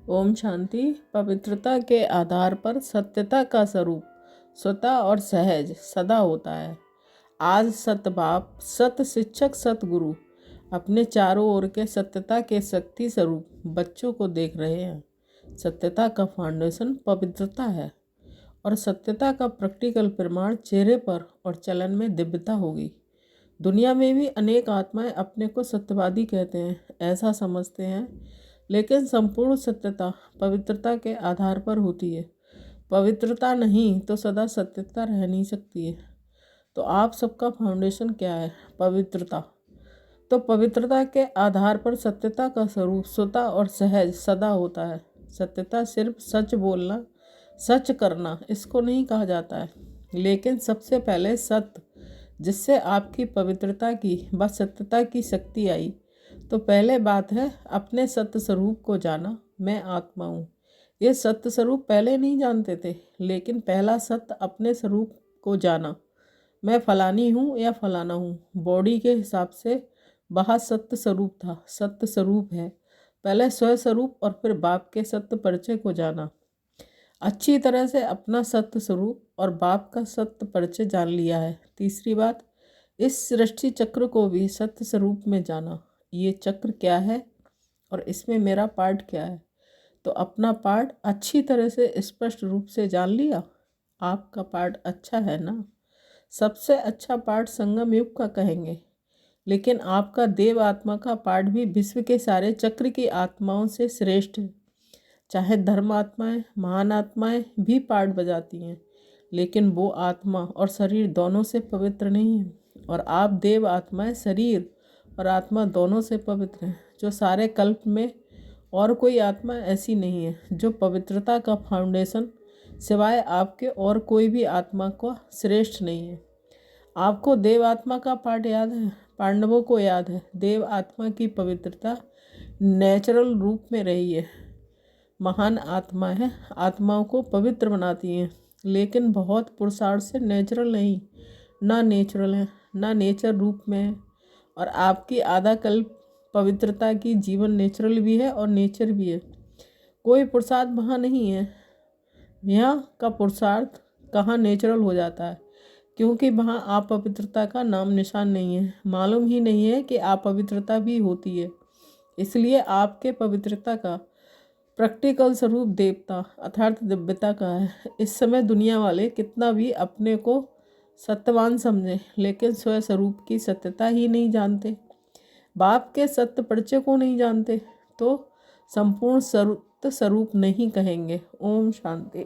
ओम शांति। पवित्रता के आधार पर सत्यता का स्वरूप स्वतः और सहज सदा होता है। आज सत बाप, सत शिक्षक, सत गुरु अपने चारों ओर के सत्यता के शक्ति स्वरूप बच्चों को देख रहे हैं। सत्यता का फाउंडेशन पवित्रता है और सत्यता का प्रैक्टिकल प्रमाण चेहरे पर और चलन में दिव्यता होगी। दुनिया में भी अनेक आत्माएं अपने को सत्यवादी कहते हैं, ऐसा समझते हैं, लेकिन संपूर्ण सत्यता पवित्रता के आधार पर होती है। पवित्रता नहीं तो सदा सत्यता रह नहीं सकती है। तो आप सबका फाउंडेशन क्या है? पवित्रता। तो पवित्रता के आधार पर सत्यता का स्वरूप स्वतः और सहज सदा होता है। सत्यता सिर्फ सच बोलना, सच करना इसको नहीं कहा जाता है, लेकिन सबसे पहले सत्य, जिससे आपकी पवित्रता की व सत्यता की शक्ति आई। तो पहले बात है अपने सत्य स्वरूप को जाना। मैं आत्मा हूँ। ये सत्य स्वरूप पहले नहीं जानते थे, लेकिन पहला सत्य अपने स्वरूप को जाना। मैं फलानी हूँ या फलाना हूँ, बॉडी के हिसाब से वह सत्य स्वरूप था, सत्य स्वरूप है। पहले स्वस्वरूप और फिर बाप के सत्य परिचय को जाना। अच्छी तरह से अपना सत्य स्वरूप और बाप का सत्य परिचय जान लिया है। तीसरी बात, इस सृष्टि चक्र को भी सत्य स्वरूप में जाना। ये चक्र क्या है और इसमें मेरा पार्ट क्या है? तो अपना पार्ट अच्छी तरह से स्पष्ट रूप से जान लिया। आपका पार्ट अच्छा है ना? सबसे अच्छा पार्ट संगम युग का कहेंगे, लेकिन आपका देव आत्मा का पार्ट भी विश्व के सारे चक्र की आत्माओं से श्रेष्ठ है। चाहे धर्म आत्माएँ, महान आत्माएँ भी पार्ट बजाती हैं, लेकिन वो आत्मा और शरीर दोनों से पवित्र नहीं है। और आप देव आत्माएँ शरीर और आत्मा दोनों से पवित्र हैं। जो सारे कल्प में और कोई आत्मा ऐसी नहीं है जो पवित्रता का फाउंडेशन सिवाय आपके और कोई भी आत्मा को श्रेष्ठ नहीं है। आपको देव आत्मा का पाठ याद है? पांडवों को याद है। देव आत्मा की पवित्रता नेचुरल रूप में रही है। महान आत्मा है, आत्माओं को पवित्र बनाती हैं, लेकिन बहुत पुरुषार्थ से नेचुरल नहीं, ना नेचुरल है ना नेचर रूप में है। और आपकी आधा कल्प पवित्रता की जीवन नेचुरल भी है और नेचर भी है। कोई पुरुषार्थ वहाँ नहीं है। यहाँ का पुरुषार्थ कहाँ नेचुरल हो जाता है, क्योंकि वहाँ अपवित्रता का नाम निशान नहीं है। मालूम ही नहीं है कि अपवित्रता भी होती है। इसलिए आपके पवित्रता का प्रैक्टिकल स्वरूप देवता अर्थात दिव्यता का है। इस समय दुनिया वाले कितना भी अपने को सत्यवान समझें, लेकिन स्वस्वरूप की सत्यता ही नहीं जानते, बाप के सत्य परिचय को नहीं जानते, तो संपूर्ण सत्य स्वरूप नहीं कहेंगे। ओम शांति।